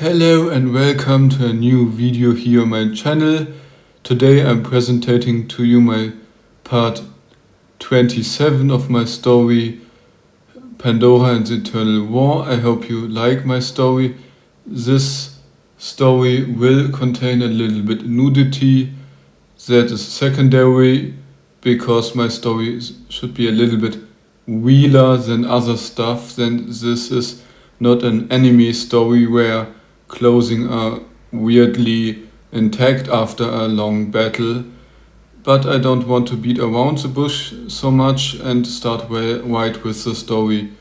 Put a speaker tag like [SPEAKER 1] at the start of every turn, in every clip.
[SPEAKER 1] Hello and welcome to a new video here on my channel. Today I'm presenting to you my part 27 of my story Pandora and the Eternal War. I hope you like my story. This story will contain a little bit nudity. That is secondary because my story should be a little bit realer than other stuff. Then this is not an anime story where clothing are weirdly intact after a long battle. But I don't want to beat around the bush so much and start right with the story.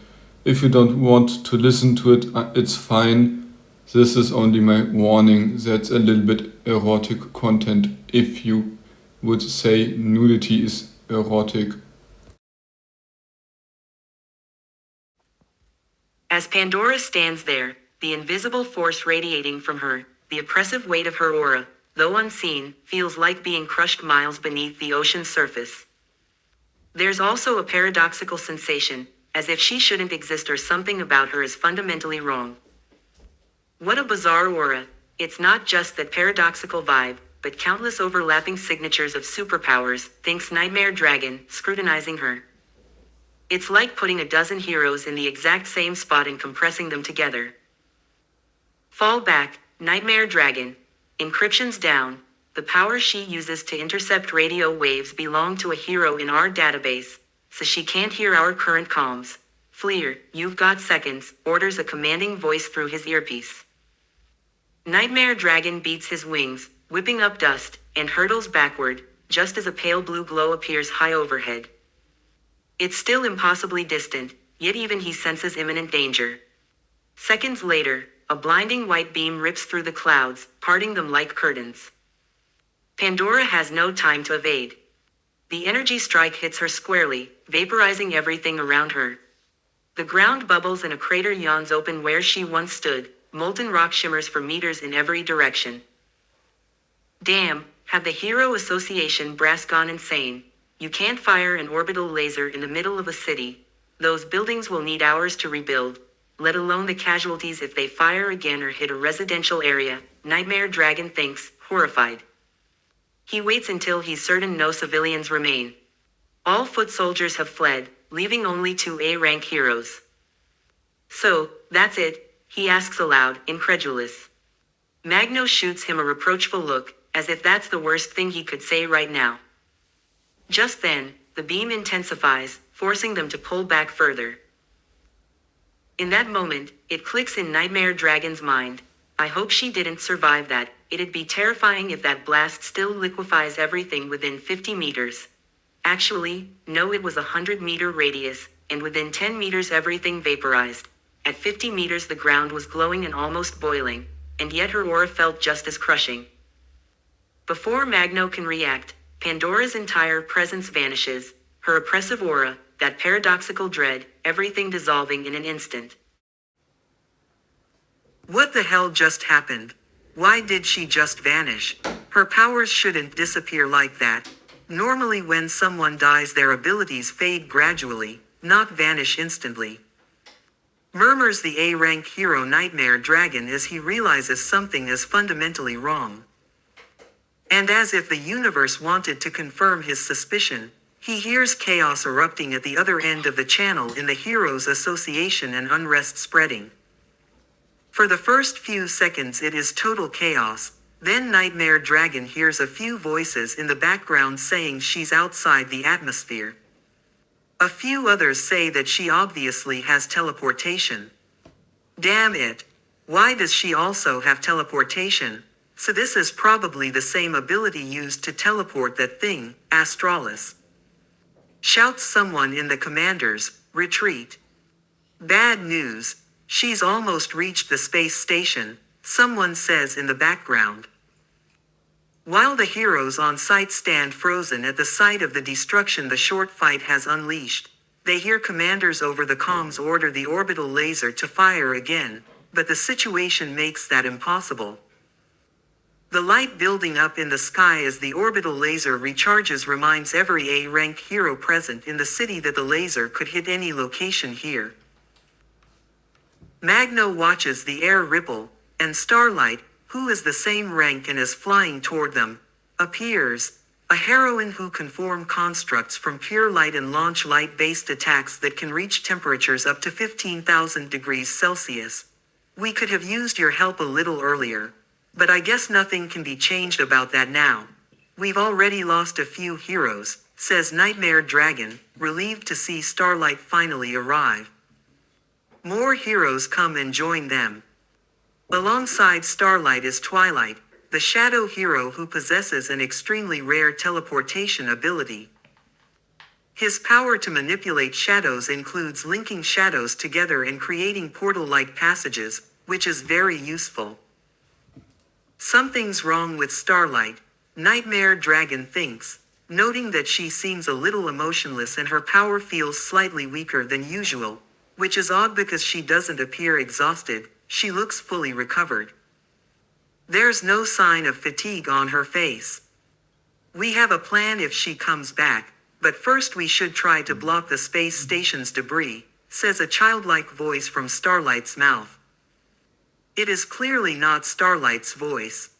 [SPEAKER 1] If you don't want to listen to it, it's fine. This is only my warning. That's a little bit erotic content if you would say nudity is erotic.
[SPEAKER 2] As Pandora stands there, the invisible force radiating from her, the oppressive weight of her aura, though unseen, feels like being crushed miles beneath the ocean's surface. There's also a paradoxical sensation, as if she shouldn't exist or something about her is fundamentally wrong. What a bizarre aura. It's not just that paradoxical vibe, but countless overlapping signatures of superpowers, thinks Nightmare Dragon, scrutinizing her. It's like putting a dozen heroes in the exact same spot and compressing them together. Fall back, Nightmare Dragon. Encryption's down. The power she uses to intercept radio waves belong to a hero in our database, so she can't hear our current comms. Fleer, you've got seconds, orders a commanding voice through his earpiece. Nightmare Dragon beats his wings, whipping up dust, and hurtles backward, just as a pale blue glow appears high overhead. It's still impossibly distant, yet even he senses imminent danger. Seconds later, a blinding white beam rips through the clouds, parting them like curtains. Pandora has no time to evade. The energy strike hits her squarely, vaporizing everything around her. The ground bubbles and a crater yawns open where she once stood, molten rock shimmers for meters in every direction. Damn, have the Hero Association brass gone insane? You can't fire an orbital laser in the middle of a city. Those buildings will need hours to rebuild, let alone the casualties if they fire again or hit a residential area, Nightmare Dragon thinks, horrified. He waits until he's certain no civilians remain. All foot soldiers have fled, leaving only 2 A-rank heroes. So, that's it, he asks aloud, incredulous. Magno shoots him a reproachful look, as if that's the worst thing he could say right now. Just then, the beam intensifies, forcing them to pull back further. In that moment, it clicks in Nightmare Dragon's mind. I hope she didn't survive that. It'd be terrifying if that blast still liquefies everything within 50 meters. Actually, no, it was a 100-meter radius, and within 10 meters everything vaporized. At 50 meters the ground was glowing and almost boiling, and yet her aura felt just as crushing. Before Magno can react, Pandora's entire presence vanishes, her oppressive aura, that paradoxical dread, everything dissolving in an instant.
[SPEAKER 3] What the hell just happened? Why did she just vanish? Her powers shouldn't disappear like that. Normally when someone dies their abilities fade gradually, not vanish instantly. Murmurs the A-rank hero Nightmare Dragon as he realizes something is fundamentally wrong. And as if the universe wanted to confirm his suspicion, he hears chaos erupting at the other end of the channel in the Heroes Association and unrest spreading. For the first few seconds it is total chaos, then Nightmare Dragon hears a few voices in the background saying she's outside the atmosphere. A few others say that she obviously has teleportation. Damn it! Why does she also have teleportation? So this is probably the same ability used to teleport that thing, Astralis. Shouts someone in the commanders, retreat. Bad news, she's almost reached the space station, someone says in the background. While the heroes on site stand frozen at the sight of the destruction the short fight has unleashed, they hear commanders over the comms order the orbital laser to fire again, but the situation makes that impossible. The light building up in the sky as the orbital laser recharges reminds every A-rank hero present in the city that the laser could hit any location here. Magno watches the air ripple, and Starlight, who is the same rank and is flying toward them, appears. A heroine who can form constructs from pure light and launch light-based attacks that can reach temperatures up to 15,000 degrees Celsius. We could have used your help a little earlier, but I guess nothing can be changed about that now. We've already lost a few heroes, says Nightmare Dragon, relieved to see Starlight finally arrive. More heroes come and join them. Alongside Starlight is Twilight, the shadow hero who possesses an extremely rare teleportation ability. His power to manipulate shadows includes linking shadows together and creating portal-like passages, which is very useful. Something's wrong with Starlight, Nightmare Dragon thinks, noting that she seems a little emotionless and her power feels slightly weaker than usual, which is odd because she doesn't appear exhausted, she looks fully recovered. There's no sign of fatigue on her face. We have a plan if she comes back, but first we should try to block the space station's debris, says a childlike voice from Starlight's mouth. It is clearly not Starlight's voice.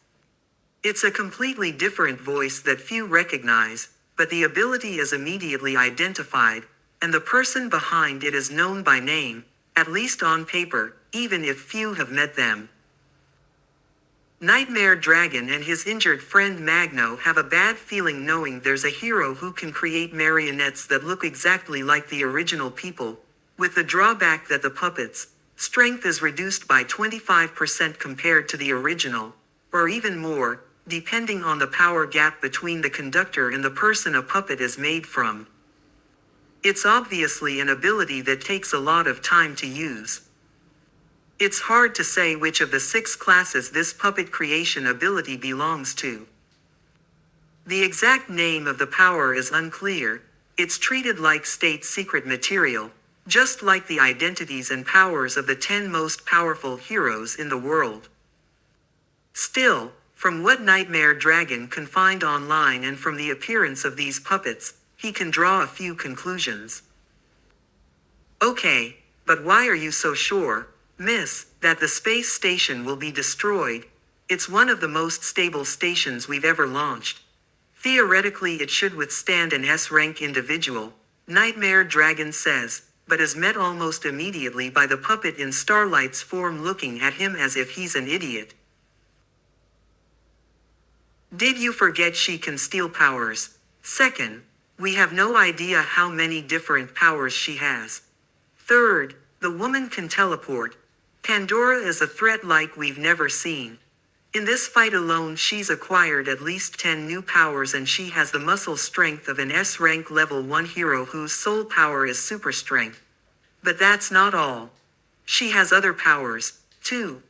[SPEAKER 3] It's a completely different voice that few recognize, but the ability is immediately identified, and the person behind it is known by name, at least on paper, even if few have met them. Nightmare Dragon and his injured friend Magno have a bad feeling knowing there's a hero who can create marionettes that look exactly like the original people, with the drawback that the puppets' strength is reduced by 25% compared to the original, or even more, depending on the power gap between the conductor and the person a puppet is made from. It's obviously an ability that takes a lot of time to use. It's hard to say which of the 6 classes this puppet creation ability belongs to. The exact name of the power is unclear, it's treated like state secret material, just like the identities and powers of the 10 most powerful heroes in the world. Still, from what Nightmare Dragon can find online and from the appearance of these puppets, he can draw a few conclusions. Okay, but why are you so sure, Miss, that the space station will be destroyed? It's one of the most stable stations we've ever launched. Theoretically it should withstand an S-rank individual, Nightmare Dragon says, but is met almost immediately by the puppet in Starlight's form looking at him as if he's an idiot. Did you forget she can steal powers? Second, we have no idea how many different powers she has. Third, the woman can teleport. Pandora is a threat like we've never seen. In this fight alone she's acquired at least 10 new powers and she has the muscle strength of an S-rank level 1 hero whose sole power is super strength. But that's not all. She has other powers, too.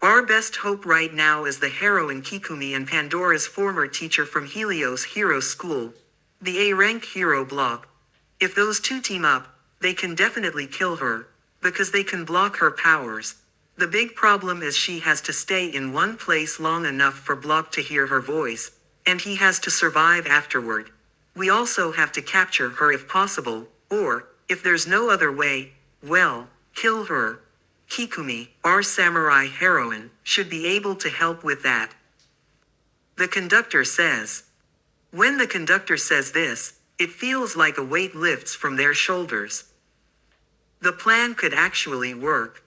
[SPEAKER 3] Our best hope right now is the heroine Kikumi and Pandora's former teacher from Helios Hero School, the A-rank hero block. If those two team up, they can definitely kill her, because they can block her powers. The big problem is she has to stay in one place long enough for Block to hear her voice, and he has to survive afterward. We also have to capture her if possible, or, if there's no other way, well, kill her. Kikumi, our samurai heroine, should be able to help with that. The conductor says. When the conductor says this, it feels like a weight lifts from their shoulders. The plan could actually work.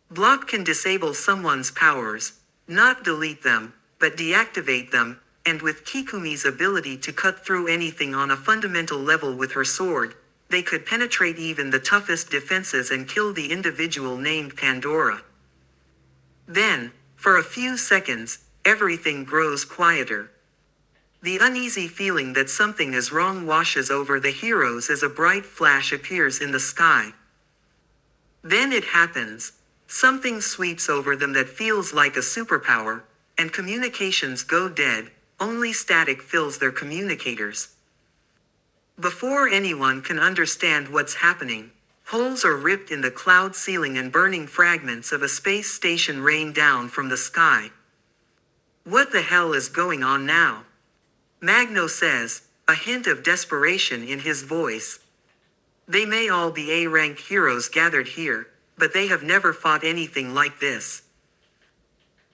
[SPEAKER 3] Block can disable someone's powers, not delete them, but deactivate them, and with Kikumi's ability to cut through anything on a fundamental level with her sword, they could penetrate even the toughest defenses and kill the individual named Pandora. Then, for a few seconds, everything grows quieter. The uneasy feeling that something is wrong washes over the heroes as a bright flash appears in the sky. Then it happens. Something sweeps over them that feels like a superpower, and communications go dead, only static fills their communicators. Before anyone can understand what's happening, holes are ripped in the cloud ceiling and burning fragments of a space station rain down from the sky. What the hell is going on now? Magno says, a hint of desperation in his voice. They may all be A-rank heroes gathered here, but they have never fought anything like this.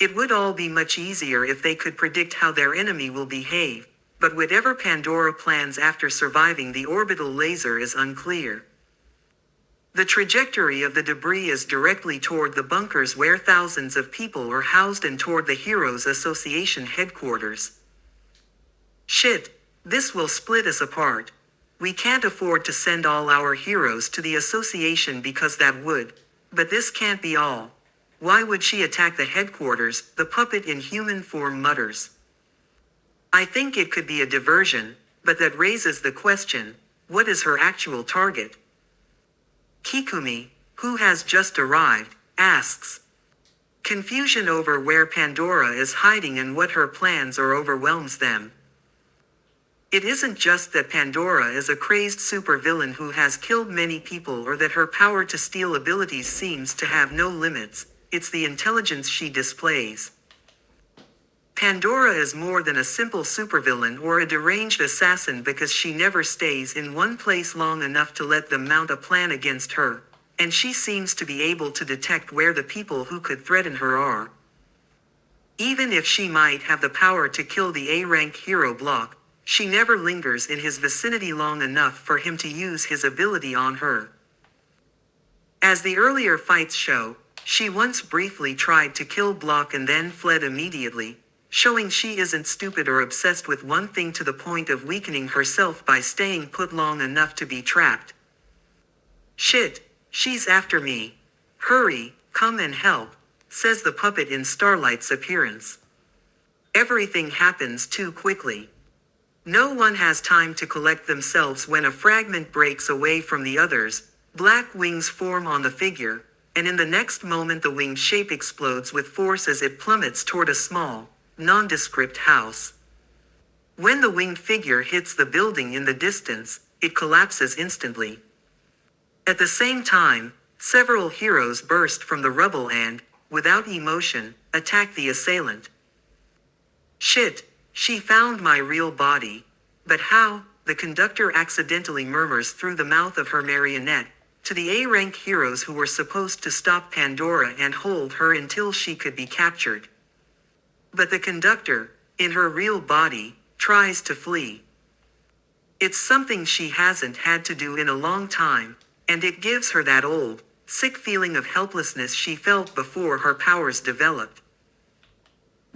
[SPEAKER 3] It would all be much easier if they could predict how their enemy will behave, but whatever Pandora plans after surviving the orbital laser is unclear. The trajectory of the debris is directly toward the bunkers where thousands of people are housed and toward the Heroes Association headquarters. Shit, this will split us apart. We can't afford to send all our heroes to the association because that would. But this can't be all. Why would she attack the headquarters? The puppet in human form mutters. I think it could be a diversion, but that raises the question, what is her actual target? Kikumi, who has just arrived, asks. Confusion over where Pandora is hiding and what her plans are overwhelms them. It isn't just that Pandora is a crazed supervillain who has killed many people or that her power to steal abilities seems to have no limits, it's the intelligence she displays. Pandora is more than a simple supervillain or a deranged assassin because she never stays in one place long enough to let them mount a plan against her, and she seems to be able to detect where the people who could threaten her are. Even if she might have the power to kill the A-rank hero Block, she never lingers in his vicinity long enough for him to use his ability on her. As the earlier fights show, she once briefly tried to kill Block and then fled immediately, showing she isn't stupid or obsessed with one thing to the point of weakening herself by staying put long enough to be trapped. Shit, she's after me. Hurry, come and help, says the puppet in Starlight's appearance. Everything happens too quickly. No one has time to collect themselves when a fragment breaks away from the others, black wings form on the figure, and in the next moment the winged shape explodes with force as it plummets toward a small, nondescript house. When the winged figure hits the building in the distance, it collapses instantly. At the same time, several heroes burst from the rubble and, without emotion, attack the assailant. Shit, she found my real body. But how? The conductor accidentally murmurs through the mouth of her marionette, to the A-rank heroes who were supposed to stop Pandora and hold her until she could be captured. But the conductor, in her real body, tries to flee. It's something she hasn't had to do in a long time, and it gives her that old, sick feeling of helplessness she felt before her powers developed.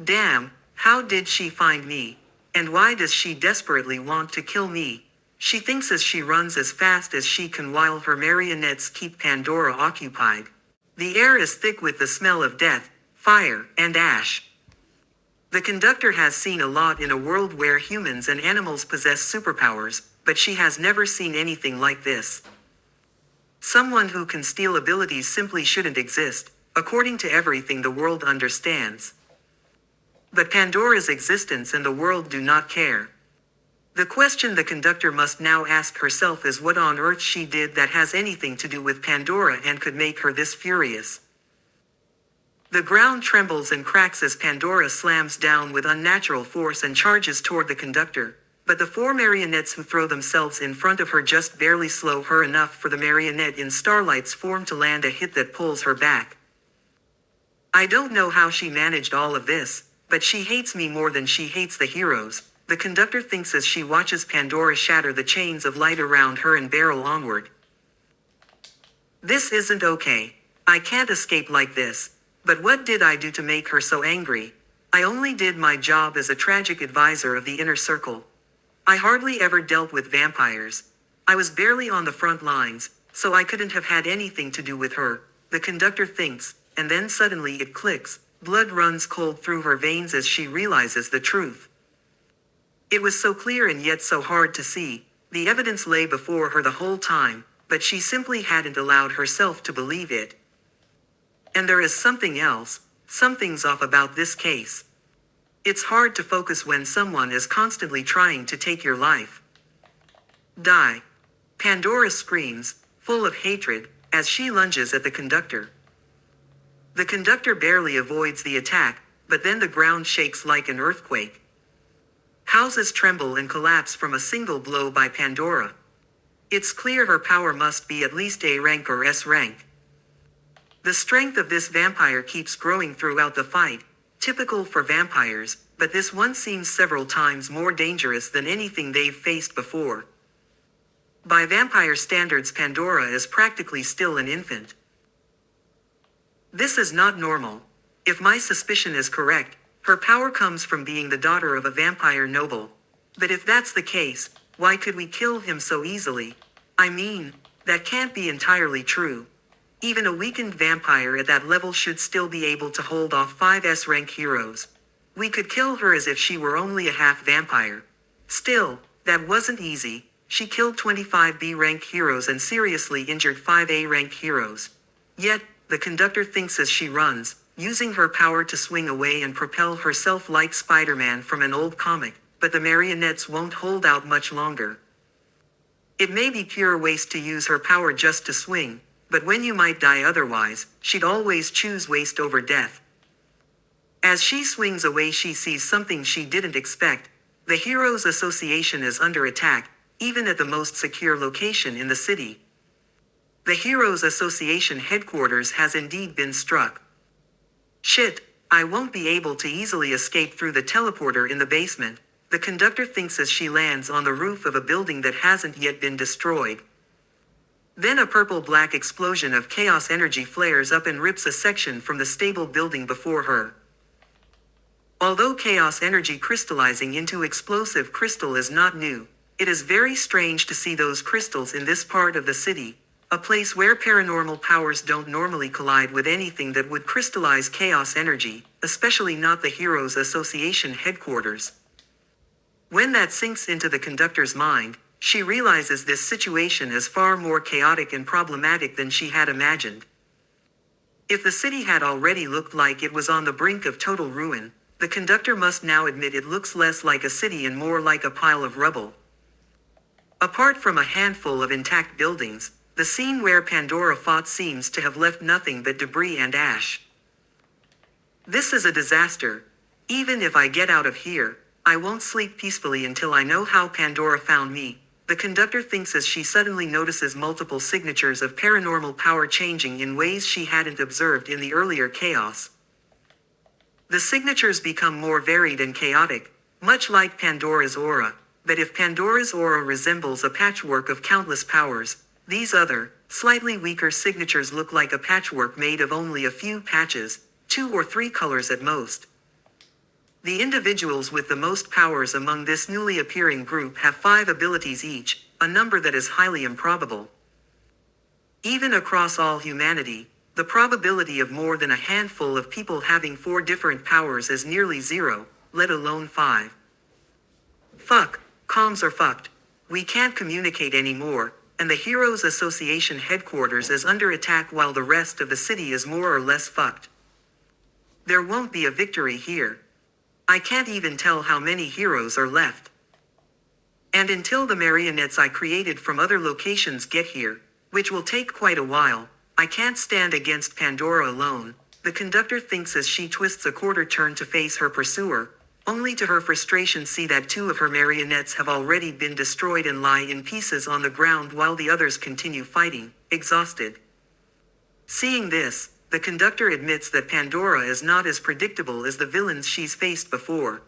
[SPEAKER 3] Damn, how did she find me? And why does she desperately want to kill me? She thinks as she runs as fast as she can while her marionettes keep Pandora occupied. The air is thick with the smell of death, fire, and ash. The conductor has seen a lot in a world where humans and animals possess superpowers, but she has never seen anything like this. Someone who can steal abilities simply shouldn't exist, according to everything the world understands. But Pandora's existence and the world do not care. The question the conductor must now ask herself is what on earth she did that has anything to do with Pandora and could make her this furious. The ground trembles and cracks as Pandora slams down with unnatural force and charges toward the conductor, but the four marionettes who throw themselves in front of her just barely slow her enough for the marionette in Starlight's form to land a hit that pulls her back. I don't know how she managed all of this, but she hates me more than she hates the heroes, the conductor thinks as she watches Pandora shatter the chains of light around her and barrel onward. This isn't okay. I can't escape like this. But what did I do to make her so angry? I only did my job as a tragic advisor of the inner circle. I hardly ever dealt with vampires. I was barely on the front lines, so I couldn't have had anything to do with her, the conductor thinks, and then suddenly it clicks. Blood runs cold through her veins as she realizes the truth. It was so clear and yet so hard to see. The evidence lay before her the whole time, but she simply hadn't allowed herself to believe it. And there is something else. Something's off about this case. It's hard to focus when someone is constantly trying to take your life. Die. Pandora screams, full of hatred, as she lunges at the conductor. The conductor barely avoids the attack, but then the ground shakes like an earthquake. Houses tremble and collapse from a single blow by Pandora. It's clear her power must be at least A rank or S rank. The strength of this vampire keeps growing throughout the fight, typical for vampires, but this one seems several times more dangerous than anything they've faced before. By vampire standards, Pandora is practically still an infant. This is not normal. If my suspicion is correct, her power comes from being the daughter of a vampire noble. But if that's the case, why could we kill him so easily? I mean, that can't be entirely true. Even a weakened vampire at that level should still be able to hold off 5S rank heroes. We could kill her as if she were only a half vampire. Still, that wasn't easy. She killed 25 B rank heroes and seriously injured 5 A rank heroes. Yet, the conductor thinks as she runs, using her power to swing away and propel herself like Spider-Man from an old comic, but the marionettes won't hold out much longer. It may be pure waste to use her power just to swing, but when you might die otherwise, she'd always choose waste over death. As she swings away, she sees something she didn't expect. The Heroes Association is under attack, even at the most secure location in the city. The Heroes Association headquarters has indeed been struck. Shit, I won't be able to easily escape through the teleporter in the basement, the conductor thinks as she lands on the roof of a building that hasn't yet been destroyed. Then a purple-black explosion of chaos energy flares up and rips a section from the stable building before her. Although chaos energy crystallizing into explosive crystal is not new, it is very strange to see those crystals in this part of the city, a place where paranormal powers don't normally collide with anything that would crystallize chaos energy, especially not the Heroes Association headquarters. When that sinks into the conductor's mind, she realizes this situation is far more chaotic and problematic than she had imagined. If the city had already looked like it was on the brink of total ruin, the conductor must now admit it looks less like a city and more like a pile of rubble. Apart from a handful of intact buildings, the scene where Pandora fought seems to have left nothing but debris and ash. This is a disaster. Even if I get out of here, I won't sleep peacefully until I know how Pandora found me, the conductor thinks as she suddenly notices multiple signatures of paranormal power changing in ways she hadn't observed in the earlier chaos. The signatures become more varied and chaotic, much like Pandora's aura, but if Pandora's aura resembles a patchwork of countless powers, these other, slightly weaker signatures look like a patchwork made of only a few patches, 2 or 3 colors at most. The individuals with the most powers among this newly appearing group have 5 abilities each, a number that is highly improbable. Even across all humanity, the probability of more than a handful of people having 4 different powers is nearly 0, let alone 5. Fuck, comms are fucked. We can't communicate anymore, and the Heroes Association headquarters is under attack while the rest of the city is more or less fucked. There won't be a victory here. I can't even tell how many heroes are left. And until the marionettes I created from other locations get here, which will take quite a while, I can't stand against Pandora alone, the conductor thinks as she twists a quarter turn to face her pursuer, only to her frustration see that 2 of her marionettes have already been destroyed and lie in pieces on the ground while the others continue fighting, exhausted. Seeing this, the conductor admits that Pandora is not as predictable as the villains she's faced before.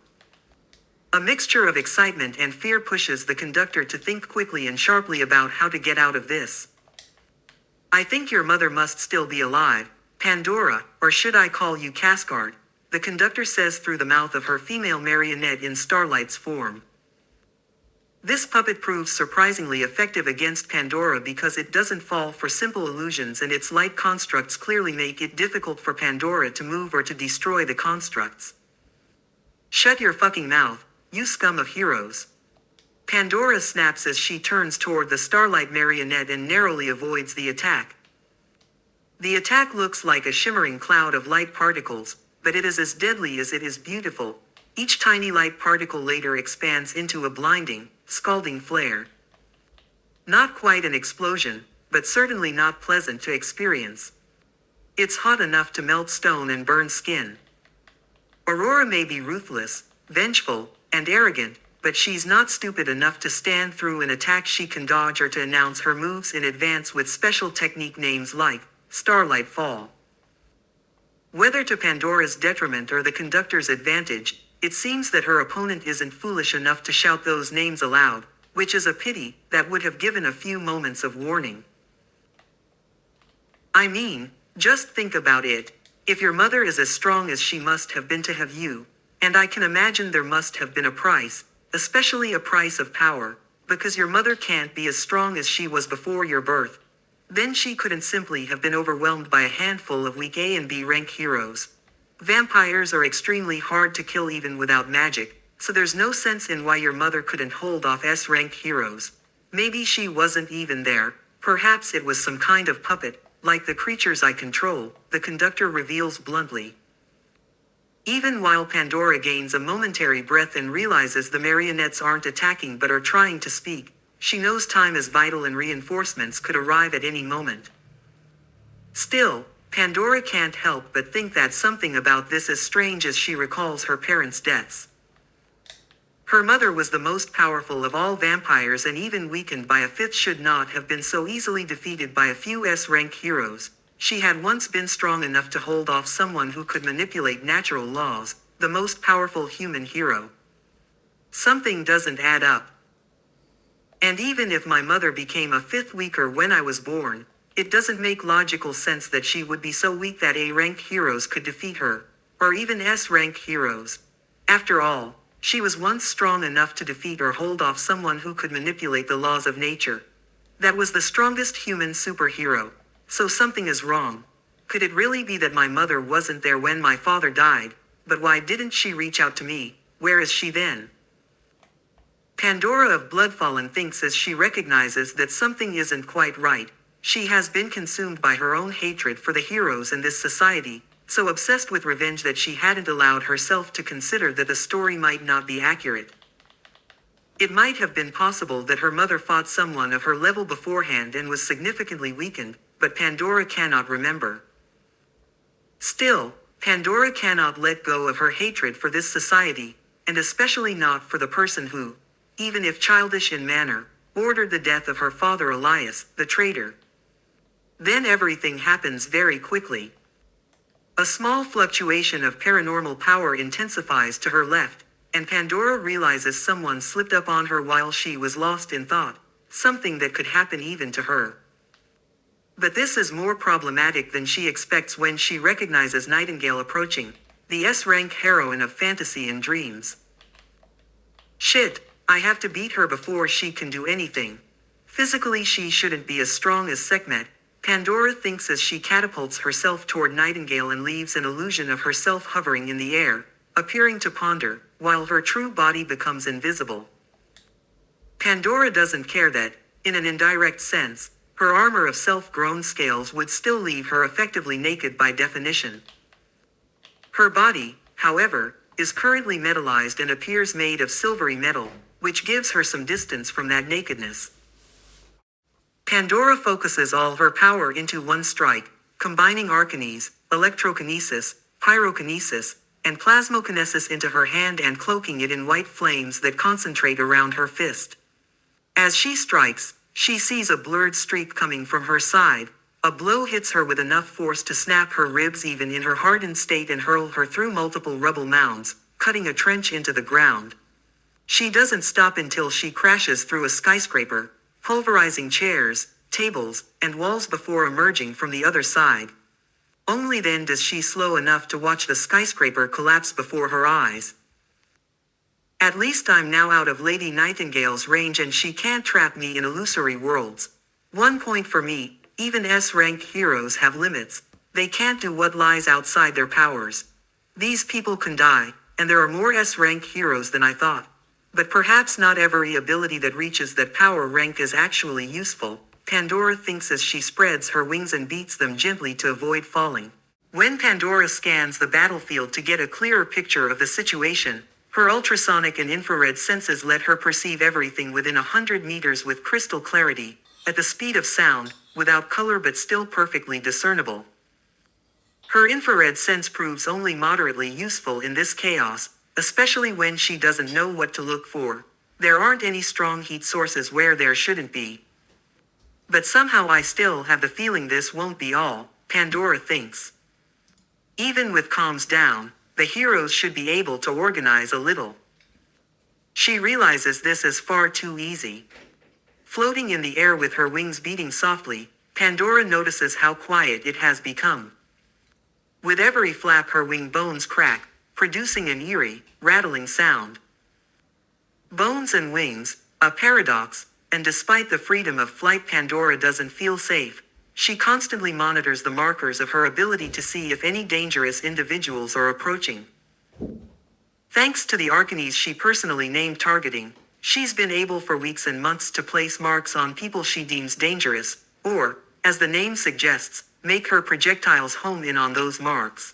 [SPEAKER 3] A mixture of excitement and fear pushes the conductor to think quickly and sharply about how to get out of this. I think your mother must still be alive, Pandora, or should I call you Cascard, the conductor says through the mouth of her female marionette in Starlight's form. This puppet proves surprisingly effective against Pandora because it doesn't fall for simple illusions and its light constructs clearly make it difficult for Pandora to move or to destroy the constructs. Shut your fucking mouth, you scum of heroes. Pandora snaps as she turns toward the Starlight marionette and narrowly avoids the attack. The attack looks like a shimmering cloud of light particles, but it is as deadly as it is beautiful. Each tiny light particle later expands into a blinding, scalding flare. Not quite an explosion, but certainly not pleasant to experience. It's hot enough to melt stone and burn skin. Aurora may be ruthless, vengeful, and arrogant, but she's not stupid enough to stand through an attack she can dodge or to announce her moves in advance with special technique names like Starlight Fall. Whether to Pandora's detriment or the conductor's advantage, it seems that her opponent isn't foolish enough to shout those names aloud, which is a pity. That would have given a few moments of warning. I mean, just think about it. If your mother is as strong as she must have been to have you, and I can imagine there must have been a price, especially a price of power, because your mother can't be as strong as she was before your birth, then she couldn't simply have been overwhelmed by a handful of weak A and B rank heroes. Vampires are extremely hard to kill even without magic, so there's no sense in why your mother couldn't hold off S rank heroes. Maybe she wasn't even there, perhaps it was some kind of puppet, like the creatures I control, the conductor reveals bluntly. Even while Pandora gains a momentary breath and realizes the marionettes aren't attacking but are trying to speak, she knows time is vital and reinforcements could arrive at any moment. Still, Pandora can't help but think that something about this is strange as she recalls her parents' deaths. Her mother was the most powerful of all vampires and even weakened by a fifth should not have been so easily defeated by a few S-rank heroes. She had once been strong enough to hold off someone who could manipulate natural laws, the most powerful human hero. Something doesn't add up. And even if my mother became a fifth weaker when I was born, it doesn't make logical sense that she would be so weak that A-rank heroes could defeat her, or even S-rank heroes. After all, she was once strong enough to defeat or hold off someone who could manipulate the laws of nature. That was the strongest human superhero. So something is wrong. Could it really be that my mother wasn't there when my father died? But why didn't she reach out to me? Where is she then? Pandora of Bloodfallen thinks as she recognizes that something isn't quite right. She has been consumed by her own hatred for the heroes in this society, so obsessed with revenge that she hadn't allowed herself to consider that the story might not be accurate. It might have been possible that her mother fought someone of her level beforehand and was significantly weakened, but Pandora cannot remember. Still, Pandora cannot let go of her hatred for this society, and especially not for the person who, even if childish in manner, ordered the death of her father Elias, the traitor. Then everything happens very quickly. A small fluctuation of paranormal power intensifies to her left, and Pandora realizes someone slipped up on her while she was lost in thought, something that could happen even to her. But this is more problematic than she expects when she recognizes Nightingale approaching, the S-rank heroine of fantasy and dreams. Shit, I have to beat her before she can do anything. Physically she shouldn't be as strong as Sekhmet, Pandora thinks as she catapults herself toward Nightingale and leaves an illusion of herself hovering in the air, appearing to ponder, while her true body becomes invisible. Pandora doesn't care that, in an indirect sense, her armor of self-grown scales would still leave her effectively naked by definition. Her body, however, is currently metallized and appears made of silvery metal, which gives her some distance from that nakedness. Pandora focuses all her power into one strike, combining arcanese, electrokinesis, pyrokinesis, and plasmokinesis into her hand and cloaking it in white flames that concentrate around her fist. As she strikes, she sees a blurred streak coming from her side. A blow hits her with enough force to snap her ribs even in her hardened state and hurl her through multiple rubble mounds, cutting a trench into the ground. She doesn't stop until she crashes through a skyscraper, pulverizing chairs, tables, and walls before emerging from the other side. Only then does she slow enough to watch the skyscraper collapse before her eyes. At least I'm now out of Lady Nightingale's range and she can't trap me in illusory worlds. 1 point for me, even S-rank heroes have limits. They can't do what lies outside their powers. These people can die, and there are more S-rank heroes than I thought. But perhaps not every ability that reaches that power rank is actually useful, Pandora thinks as she spreads her wings and beats them gently to avoid falling. When Pandora scans the battlefield to get a clearer picture of the situation, her ultrasonic and infrared senses let her perceive everything within 100 meters with crystal clarity, at the speed of sound, without color but still perfectly discernible. Her infrared sense proves only moderately useful in this chaos, especially when she doesn't know what to look for. There aren't any strong heat sources where there shouldn't be. But somehow I still have the feeling this won't be all, Pandora thinks. Even with comms down, the heroes should be able to organize a little. She realizes this is far too easy. Floating in the air with her wings beating softly, Pandora notices how quiet it has become. With every flap her wing bones crack, producing an eerie, rattling sound. Bones and wings, a paradox, and despite the freedom of flight Pandora doesn't feel safe. She constantly monitors the markers of her ability to see if any dangerous individuals are approaching. Thanks to the arcanes she personally named targeting, she's been able for weeks and months to place marks on people she deems dangerous, or, as the name suggests, make her projectiles home in on those marks.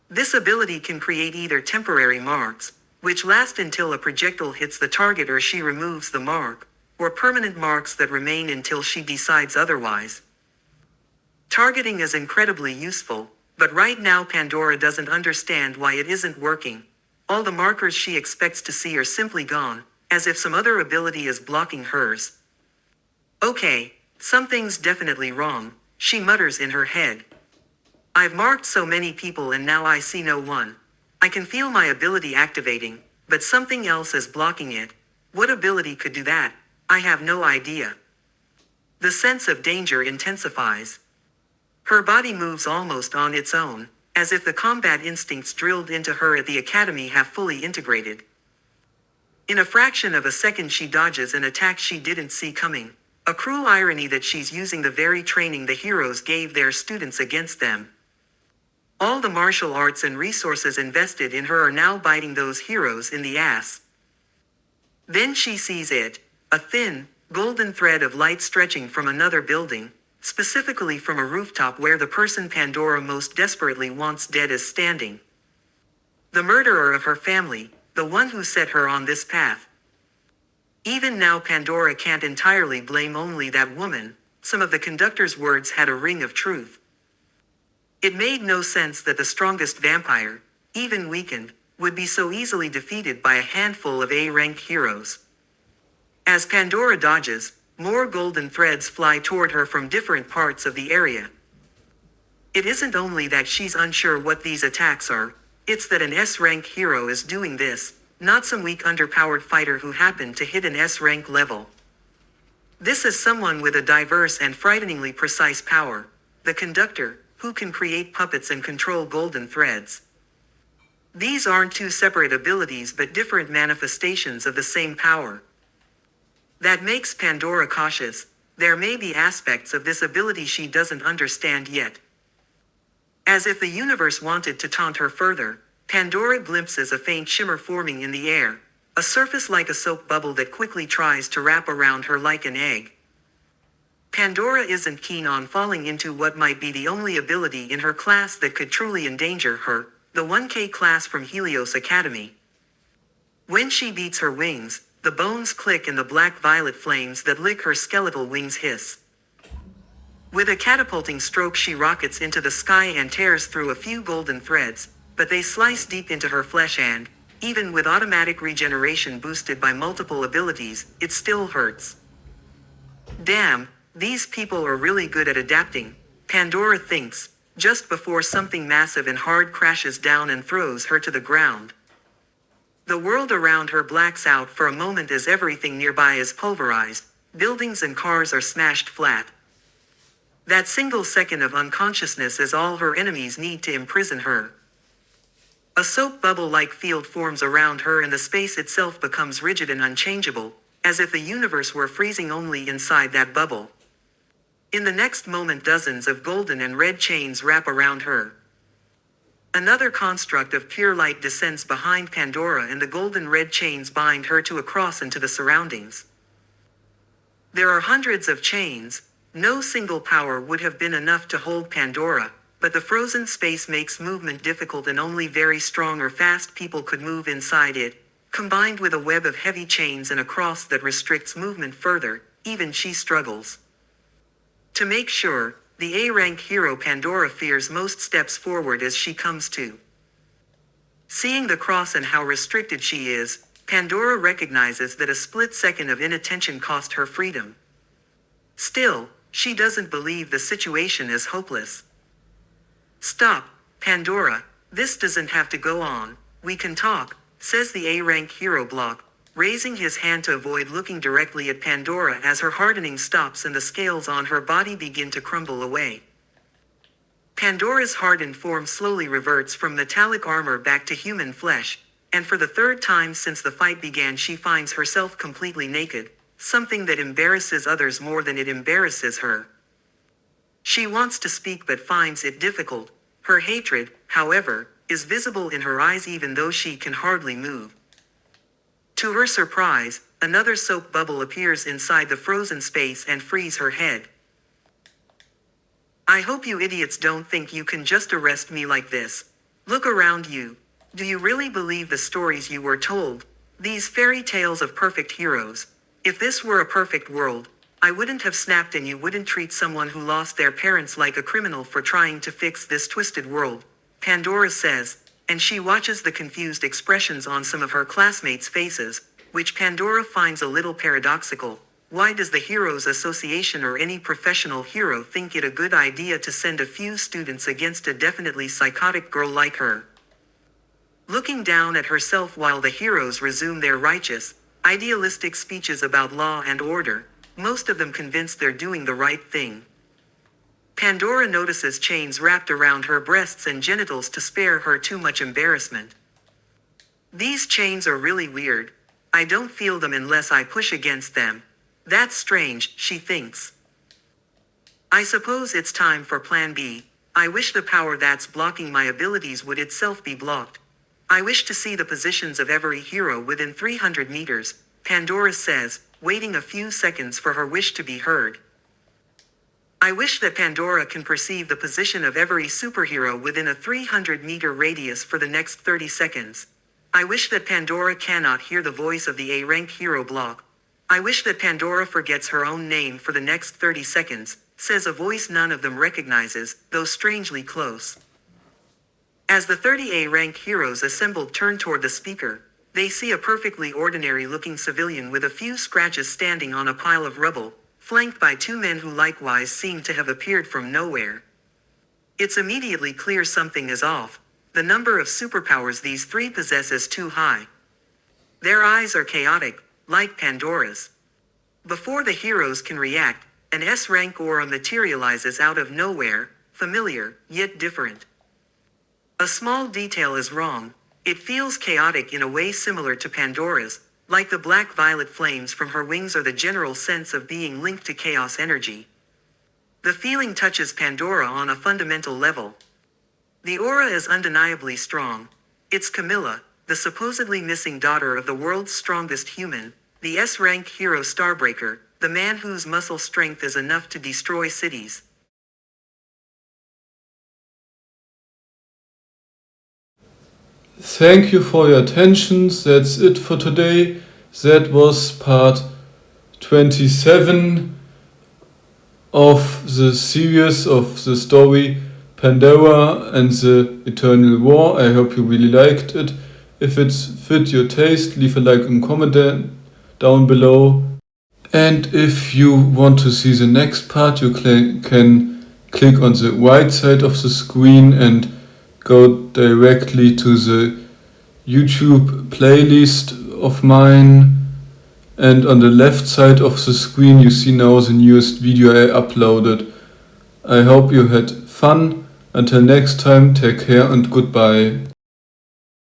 [SPEAKER 3] This ability can create either temporary marks, which last until a projectile hits the target or she removes the mark, or permanent marks that remain until she decides otherwise. Targeting is incredibly useful, but right now Pandora doesn't understand why it isn't working. All the markers she expects to see are simply gone, as if some other ability is blocking hers. Okay, something's definitely wrong, she mutters in her head. I've marked so many people and now I see no one. I can feel my ability activating, but something else is blocking it. What ability could do that? I have no idea. The sense of danger intensifies. Her body moves almost on its own, as if the combat instincts drilled into her at the academy have fully integrated. In a fraction of a second she dodges an attack she didn't see coming. A cruel irony that she's using the very training the heroes gave their students against them. All the martial arts and resources invested in her are now biting those heroes in the ass. Then she sees it, a thin, golden thread of light stretching from another building, specifically from a rooftop where the person Pandora most desperately wants dead is standing. The murderer of her family, the one who set her on this path. Even now Pandora can't entirely blame only that woman. Some of the conductor's words had a ring of truth. It made no sense that the strongest vampire, even weakened, would be so easily defeated by a handful of A-rank heroes. As Pandora dodges, more golden threads fly toward her from different parts of the area. It isn't only that she's unsure what these attacks are, it's that an S-rank hero is doing this, not some weak underpowered fighter who happened to hit an S-rank level. This is someone with a diverse and frighteningly precise power, the conductor, who can create puppets and control golden threads. These aren't two separate abilities but different manifestations of the same power. That makes Pandora cautious. There may be aspects of this ability she doesn't understand yet. As if the universe wanted to taunt her further, Pandora glimpses a faint shimmer forming in the air, a surface like a soap bubble that quickly tries to wrap around her like an egg. Pandora isn't keen on falling into what might be the only ability in her class that could truly endanger her, the 1K class from Helios Academy. When she beats her wings, the bones click and the black-violet flames that lick her skeletal wings hiss. With a catapulting stroke she rockets into the sky and tears through a few golden threads, but they slice deep into her flesh and, even with automatic regeneration boosted by multiple abilities, it still hurts. Damn, these people are really good at adapting, Pandora thinks, just before something massive and hard crashes down and throws her to the ground. The world around her blacks out for a moment as everything nearby is pulverized, buildings and cars are smashed flat. That single second of unconsciousness is all her enemies need to imprison her. A soap bubble-like field forms around her and the space itself becomes rigid and unchangeable, as if the universe were freezing only inside that bubble. In the next moment dozens of golden and red chains wrap around her. Another construct of pure light descends behind Pandora and the golden red chains bind her to a cross and to the surroundings. There are hundreds of chains. No single power would have been enough to hold Pandora, but the frozen space makes movement difficult and only very strong or fast people could move inside it, combined with a web of heavy chains and a cross that restricts movement further, even she struggles. To make sure, the A-rank hero Pandora fears most steps forward as she comes to. Seeing the cross and how restricted she is, Pandora recognizes that a split second of inattention cost her freedom. Still, she doesn't believe the situation is hopeless. Stop, Pandora, this doesn't have to go on. We can talk, says the A-rank hero block, raising his hand to avoid looking directly at Pandora as her hardening stops and the scales on her body begin to crumble away. Pandora's hardened form slowly reverts from metallic armor back to human flesh, and for the third time since the fight began she finds herself completely naked, something that embarrasses others more than it embarrasses her. She wants to speak but finds it difficult. Her hatred, however, is visible in her eyes even though she can hardly move. To her surprise, another soap bubble appears inside the frozen space and frees her head. I hope you idiots don't think you can just arrest me like this. Look around you. Do you really believe the stories you were told? These fairy tales of perfect heroes. If this were a perfect world, I wouldn't have snapped and you wouldn't treat someone who lost their parents like a criminal for trying to fix this twisted world, Pandora says, and she watches the confused expressions on some of her classmates' faces, which Pandora finds a little paradoxical. Why does the Heroes Association or any professional hero think it a good idea to send a few students against a definitely psychotic girl like her? Looking down at herself while the heroes resume their righteous, idealistic speeches about law and order, most of them convinced they're doing the right thing. Pandora notices chains wrapped around her breasts and genitals to spare her too much embarrassment. These chains are really weird. I don't feel them unless I push against them. That's strange, she thinks. I suppose it's time for Plan B. I wish the power that's blocking my abilities would itself be blocked. I wish to see the positions of every hero within 300 meters, Pandora says, waiting a few seconds for her wish to be heard. I wish that Pandora can perceive the position of every superhero within a 300-meter radius for the next 30 seconds. I wish that Pandora cannot hear the voice of the A-rank hero block. I wish that Pandora forgets her own name for the next 30 seconds, says a voice none of them recognizes, though strangely close. As the 30 A-rank heroes assembled turn toward the speaker, they see a perfectly ordinary-looking civilian with a few scratches standing on a pile of rubble, flanked by two men who likewise seem to have appeared from nowhere. It's immediately clear something is off. The number of superpowers these three possess is too high. Their eyes are chaotic, like Pandora's. Before the heroes can react, an S-rank aura materializes out of nowhere, familiar, yet different. A small detail is wrong. It feels chaotic in a way similar to Pandora's, like the black-violet flames from her wings or the general sense of being linked to chaos energy. The feeling touches Pandora on a fundamental level. The aura is undeniably strong. It's Camilla, the supposedly missing daughter of the world's strongest human, the S-rank hero Starbreaker, the man whose muscle strength is enough to destroy cities.
[SPEAKER 1] Thank you for your attention. That's it for today. That was part 27 of the series of the story Pandora and the Eternal War. I hope you really liked it. If it's fit your taste, leave a like and comment down below. And if you want to see the next part, you can click on the right side of the screen and go directly to the YouTube playlist of mine, and on the left side of the screen you see now the newest video I uploaded. I hope you had fun. Until next time, take care and goodbye.